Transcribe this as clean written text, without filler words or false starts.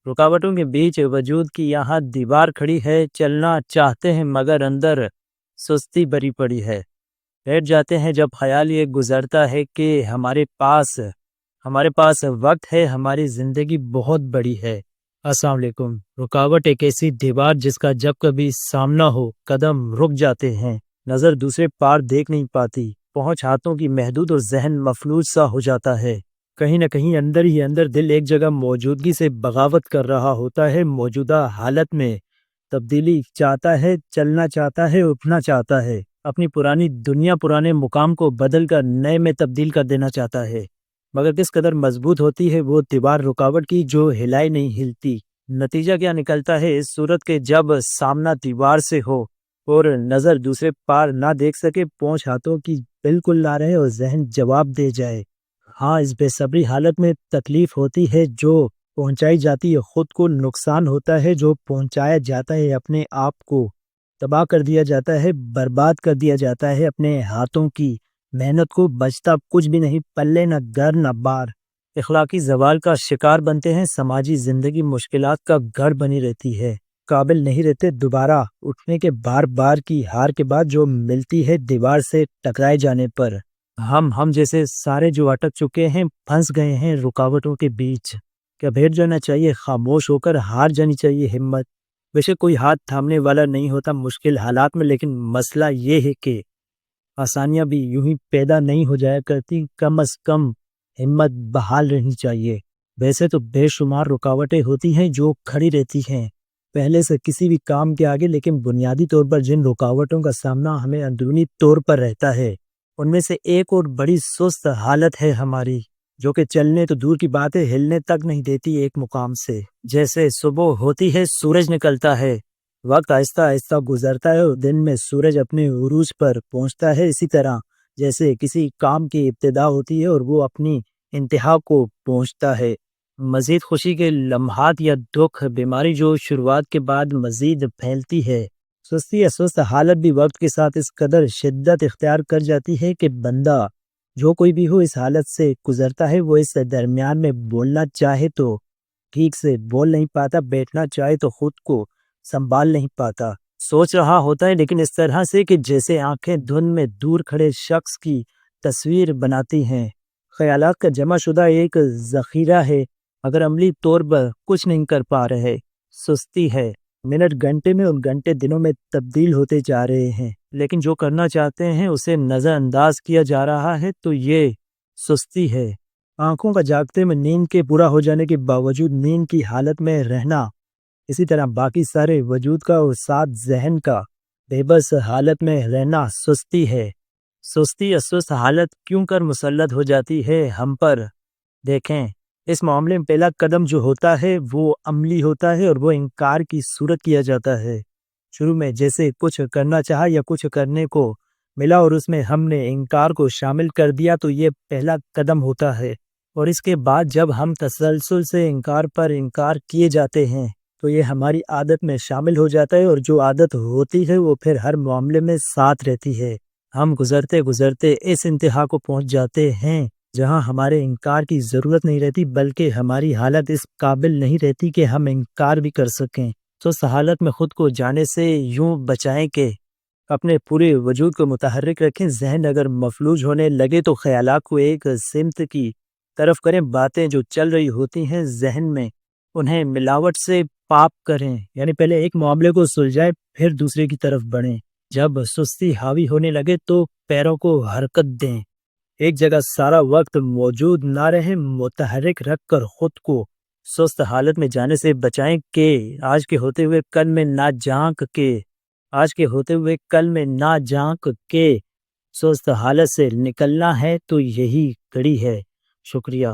رکاوٹوں کے بیچ وجود کی یہاں دیوار کھڑی ہے، چلنا چاہتے ہیں مگر اندر سستی بری پڑی ہے۔ بیٹھ جاتے ہیں جب خیال یہ گزرتا ہے کہ ہمارے پاس وقت ہے، ہماری زندگی بہت بڑی ہے۔ السلام علیکم۔ رکاوٹ ایک ایسی دیوار جس کا جب کبھی سامنا ہو قدم رک جاتے ہیں، نظر دوسرے پار دیکھ نہیں پاتی، پہنچ ہاتھوں کی محدود اور ذہن مفلوج سا ہو جاتا ہے۔ کہیں نہ کہیں اندر ہی اندر دل ایک جگہ موجودگی سے بغاوت کر رہا ہوتا ہے، موجودہ حالت میں تبدیلی چاہتا ہے، چلنا چاہتا ہے، اٹھنا چاہتا ہے، اپنی پرانی دنیا پرانے مقام کو بدل کر نئے میں تبدیل کر دینا چاہتا ہے، مگر کس قدر مضبوط ہوتی ہے وہ دیوار رکاوٹ کی جو ہلائے نہیں ہلتی۔ نتیجہ کیا نکلتا ہے اس صورت کے جب سامنا دیوار سے ہو اور نظر دوسرے پار نہ دیکھ سکے، پہنچ ہاتھوں کی بالکل نہ رہے اور ذہن جواب دے جائے۔ ہاں، اس بے صبری حالت میں تکلیف ہوتی ہے، جو پہنچائی جاتی ہے خود کو نقصان ہوتا ہے، جو پہنچایا جاتا ہے اپنے آپ کو تباہ کر دیا جاتا ہے، برباد کر دیا جاتا ہے، اپنے ہاتھوں کی محنت کو بچتا کچھ بھی نہیں، پلے نہ گھر نہ بار، اخلاقی زوال کا شکار بنتے ہیں، سماجی زندگی مشکلات کا گھر بنی رہتی ہے، قابل نہیں رہتے دوبارہ اٹھنے کے۔ بار بار کی ہار کے بعد جو ملتی ہے دیوار سے ٹکرائے جانے پر، ہم جیسے سارے جو اٹک چکے ہیں، پھنس گئے ہیں رکاوٹوں کے بیچ۔ کیا بیٹھ جانا چاہیے خاموش ہو کر، ہار جانی چاہیے ہمت؟ ویسے کوئی ہاتھ تھامنے والا نہیں ہوتا مشکل حالات میں، لیکن مسئلہ یہ ہے کہ آسانیاں بھی یوں ہی پیدا نہیں ہو جایا کرتی، کم از کم ہمت بحال رہنی چاہیے۔ ویسے تو بے شمار رکاوٹیں ہوتی ہیں جو کھڑی رہتی ہیں پہلے سے کسی بھی کام کے آگے، لیکن بنیادی طور پر جن رکاوٹوں کا سامنا ہمیں اندرونی طور پر رہتا ہے، ان میں سے ایک اور بڑی سست حالت ہے ہماری، جو کہ چلنے تو دور کی بات ہے، ہلنے تک نہیں دیتی ایک مقام سے۔ جیسے صبح ہوتی ہے، سورج نکلتا ہے، وقت آہستہ آہستہ گزرتا ہے اور دن میں سورج اپنے عروج پر پہنچتا ہے، اسی طرح جیسے کسی کام کی ابتدا ہوتی ہے اور وہ اپنی انتہا کو پہنچتا ہے، مزید خوشی کے لمحات یا دکھ، بیماری جو شروعات کے بعد مزید پھیلتی ہے، سستی یا سست حالت بھی وقت کے ساتھ اس قدر شدت اختیار کر جاتی ہے کہ بندہ جو کوئی بھی ہو اس حالت سے گزرتا ہے، وہ اس درمیان میں بولنا چاہے تو ٹھیک سے بول نہیں پاتا، بیٹھنا چاہے تو خود کو سنبھال نہیں پاتا، سوچ رہا ہوتا ہے لیکن اس طرح سے کہ جیسے آنکھیں دھند میں دور کھڑے شخص کی تصویر بناتی ہیں۔ خیالات کا جمع شدہ ایک ذخیرہ ہے، اگر عملی طور پر کچھ نہیں کر پا رہے، سستی ہے، منٹ گھنٹے میں اور گھنٹے دنوں میں تبدیل ہوتے جا رہے ہیں، لیکن جو کرنا چاہتے ہیں اسے نظر انداز کیا جا رہا ہے، تو یہ سستی ہے۔ آنکھوں کا جاگتے میں نیند کے پورا ہو جانے کے باوجود نیند کی حالت میں رہنا، اسی طرح باقی سارے وجود کا اور ساتھ ذہن کا بے بس حالت میں رہنا سستی ہے۔ سستی یا سست حالت کیوں کر مسلط ہو جاتی ہے ہم پر؟ دیکھیں، اس معاملے میں پہلا قدم جو ہوتا ہے وہ عملی ہوتا ہے اور وہ انکار کی صورت کیا جاتا ہے۔ شروع میں جیسے کچھ کرنا چاہا یا کچھ کرنے کو ملا اور اس میں ہم نے انکار کو شامل کر دیا، تو یہ پہلا قدم ہوتا ہے، اور اس کے بعد جب ہم تسلسل سے انکار پر انکار کیے جاتے ہیں تو یہ ہماری عادت میں شامل ہو جاتا ہے، اور جو عادت ہوتی ہے وہ پھر ہر معاملے میں ساتھ رہتی ہے۔ ہم گزرتے گزرتے اس انتہا کو پہنچ جاتے ہیں جہاں ہمارے انکار کی ضرورت نہیں رہتی، بلکہ ہماری حالت اس قابل نہیں رہتی کہ ہم انکار بھی کر سکیں۔ تو اس حالت میں خود کو جانے سے یوں بچائیں کہ اپنے پورے وجود کو متحرک رکھیں، ذہن اگر مفلوج ہونے لگے تو خیالات کو ایک سمت کی طرف کریں، باتیں جو چل رہی ہوتی ہیں ذہن میں انہیں ملاوٹ سے پاک کریں، یعنی پہلے ایک معاملے کو سلجھائیں پھر دوسرے کی طرف بڑھیں۔ جب سستی حاوی ہونے لگے تو پیروں کو حرکت دیں، ایک جگہ سارا وقت موجود نہ رہیں، متحرک رکھ کر خود کو سست حالت میں جانے سے بچائیں کہ آج کے ہوتے ہوئے کل میں نہ جھانک کے سست حالت سے نکلنا ہے تو یہی کڑی ہے۔ شکریہ۔